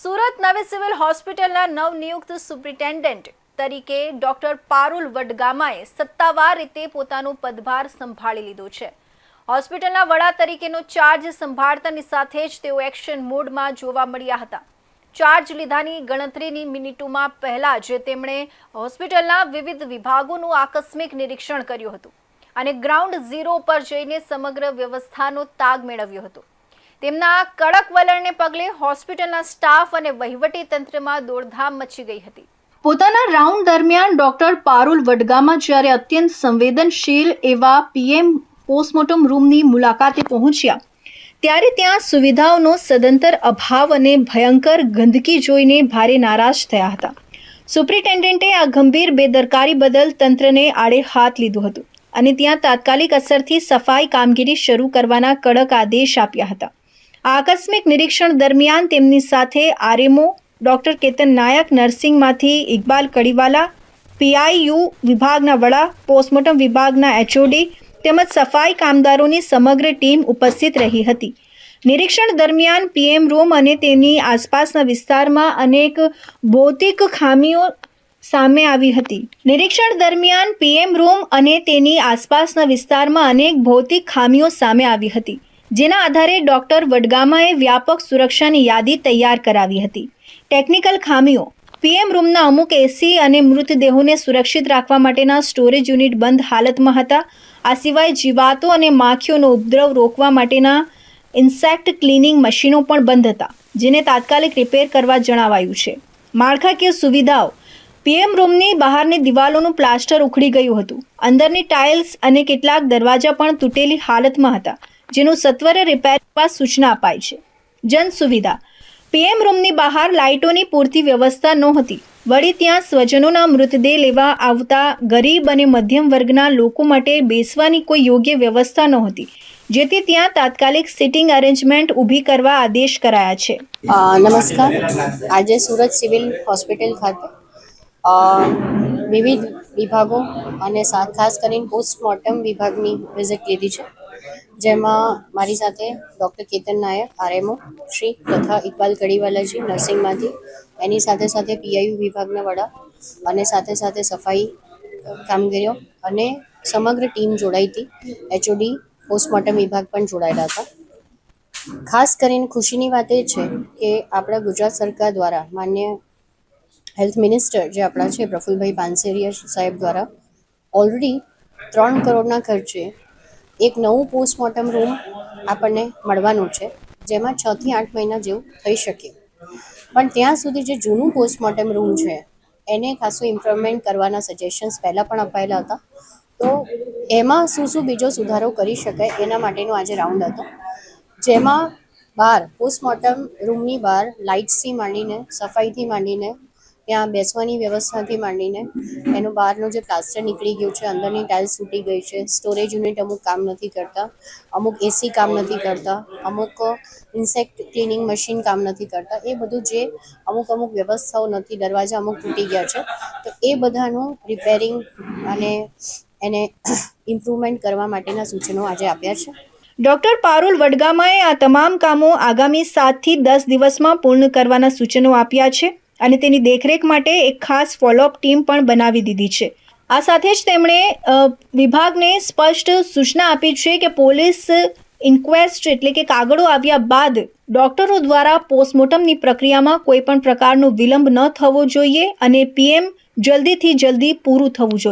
સુરત નવી સિવિલ હોસ્પિટલના નવનિયુક્ત સુપ્રિન્ટેન્ડન્ટ તરીકે ડોક્ટર પારુલ વડગામાએ સત્તાવાર રીતે પોતાનો પદભાર સંભાળી લીધો છે। હોસ્પિટલના વડા તરીકેનો ચાર્જ સંભાળતાની સાથે જ તેઓ એક્શન મોડમાં જોવા મળ્યા હતા। ચાર્જ લીધાની ગણતરીની મિનિટોમાં પહેલા જ તેમણે હોસ્પિટલના વિવિધ વિભાગોનું આકસ્મિક નિરીક્ષણ કર્યું હતું અને ગ્રાઉન્ડ ઝીરો પર જઈને સમગ્ર વ્યવસ્થાનો તાગ મેળવ્યો હતો। તેમના કડક વલણને પગલે હોસ્પિટલના સ્ટાફ અને વહીવટી તંત્રમાં દોડધામ મચી ગઈ હતી। પોતાના રાઉન્ડ દરમિયાન ડોક્ટર પારુલ વડગામા જ્યારે અત્યંત સંવેદનશીલ એવા પીએમ પોસ્ટમોર્ટમ રૂમની મુલાકાતે પહોંચ્યા ત્યારે ત્યાં સુવિધાઓનો સદંતર અભાવ અને ભયંકર ગંદકી જોઈને ભારે નારાજ થયા હતા। સુપ્રિન્ટેન્ડન્ટે આ ગંભીર બેદરકારી બદલ તંત્રને આડે હાથ લીધું હતું અને ત્યાં તાત્કાલિક અસરથી સફાઈ કામગીરી શરૂ કરવાના કડક આદેશ આપ્યા હતા। આ આકસ્મિક નિરીક્ષણ દરમિયાન તેમની સાથે આરએમઓ ડોક્ટર કેતન નાયક, નર્સિંગમાંથી ઇકબાલ કડીવાલા, પીઆઈયુ વિભાગના વડા, પોસ્ટમોર્ટમ વિભાગના એચઓડી તેમજ સફાઈ કામદારોની સમગ્ર ટીમ ઉપસ્થિત રહી હતી। નિરીક્ષણ દરમિયાન પીએમ રૂમ અને તેની આસપાસના વિસ્તારમાં અનેક ભૌતિક ખામીઓ સામે આવી હતી। નિરીક્ષણ દરમિયાન પીએમ રૂમ અને તેની આસપાસના વિસ્તારમાં અનેક ભૌતિક ખામીઓ સામે આવી હતી, જેના આધારે ડોક્ટર વડગામાએ વ્યાપક સુરક્ષાની યાદી તૈયાર કરાવી હતી। ટેકનિકલ ખામીઓ: પીએમ રૂમના અમુક એસી અને મૃતદેહોને સુરક્ષિત રાખવા માટેના સ્ટોરેજ યુનિટ બંધ હાલતમાં હતા। આ સિવાય જીવાતો અને માખીઓનો ઉપદ્રવ રોકવા માટેના ઇન્સેક્ટ ક્લિનિંગ મશીનો પણ બંધ હતા, જેને તાત્કાલિક રિપેર કરવા જણાવાયું છે। માળખાકીય સુવિધાઓ: પીએમ રૂમની બહારની દિવાલોનું પ્લાસ્ટર ઉખડી ગયું હતું, અંદરની ટાઇલ્સ અને કેટલાક દરવાજા પણ તૂટેલી હાલતમાં હતા, જેનું સત્વરે રિપેર કરવા સૂચના અપાઈ છે। જન સુવિધા: પીએમ રૂમની બહાર લાઇટોની પૂરતી વ્યવસ્થા નહોતી, વળી ત્યાં સ્વજનોના મૃતદેહ લેવા આવતા ગરીબ અને મધ્યમ વર્ગના લોકો માટે બેસવાની કોઈ યોગ્ય વ્યવસ્થા નહોતી, જેથી ત્યાં તાત્કાલિક સિટિંગ અરેન્જમેન્ટ ઊભી કરવા આદેશ કરાયા છે। નમસ્કાર, આજે સુરત સિવિલ હોસ્પિટલ ખાતે વિવિધ વિભાગો અને ખાસ કરીને પોસ્ટમોર્ટમ વિભાગની વિઝિટ લીધી છે, જેમાં મારી સાથે ડૉક્ટર કેતન નાયક આરએમઓ શ્રી તથા ઇકબાલ કડીવાલાજી નર્સિંગમાંથી, એની સાથે સાથે પીઆઈયુ વિભાગના વડા અને સાથે સાથે સફાઈ કામગીરીઓ અને સમગ્ર ટીમ જોડાઈ હતી। એચઓડી પોસ્ટમોર્ટમ વિભાગ પણ જોડાયેલા હતા। ખાસ કરીને ખુશીની વાત એ છે કે આપણા ગુજરાત સરકાર દ્વારા માન્ય હેલ્થ મિનિસ્ટર જે આપણા છે પ્રફુલભાઈ પાનસેરિયા સાહેબ દ્વારા ઓલરેડી 3 કરોડના ખર્ચે એક નવું પોસ્ટમોર્ટમ રૂમ આપણને મળવાનું છે, જેમાં 6 થી 8 મહિના જેવું થઈ શકે, પણ ત્યાં સુધી જે જૂનું પોસ્ટમોર્ટમ રૂમ છે એને ખાસું ઇમ્પ્રુવમેન્ટ કરવાના સજેશન્સ પહેલાં પણ અપાયેલા હતા। તો એમાં શું બીજો સુધારો કરી શકાય એના માટેનો આજે રાઉન્ડ હતો, જેમાં બહાર પોસ્ટમોર્ટમ રૂમની બહાર લાઇટ્સથી માંડીને, સફાઈથી માંડીને, ત્યાં બેસવાની વ્યવસ્થાથી માંડીને, એનું બહારનું જે પ્લાસ્ટર નીકળી ગયું છે, અંદરની ટાઇલ્સ તૂટી ગઈ છે, સ્ટોરેજ યુનિટ અમુક કામ નથી કરતા, અમુક એસી કામ નથી કરતા, અમુક ઇન્સેક્ટ ક્લિનિંગ મશીન કામ નથી કરતા, એ બધું જે અમુક વ્યવસ્થાઓ નથી, દરવાજા અમુક તૂટી ગયા છે, તો એ બધાનું રિપેરિંગ અને એને ઇમ્પ્રુવમેન્ટ કરવા માટેના સૂચનો આજે આપ્યા છે। ડોક્ટર પારુલ વડગામાએ આ તમામ કામો આગામી 7 થી 10 દિવસમાં પૂર્ણ કરવાના સૂચનો આપ્યા છે અને તેની દેખરેખ માટે એક ખાસ ફોલોઅપ ટીમ પણ બનાવી દીધી છે। આ સાથે જ તેમણે વિભાગને સ્પષ્ટ સૂચના આપી છે કે પોલીસ ઇન્ક્વેસ્ટ એટલે કે કાગળો આવ્યા બાદ ડોક્ટરો દ્વારા પોસ્ટમોર્ટમની પ્રક્રિયામાં કોઈ પણ પ્રકારનો વિલંબ ન થવો જોઈએ અને પીએમ જલ્દીથી જલ્દી પૂરું થવું જોઈએ।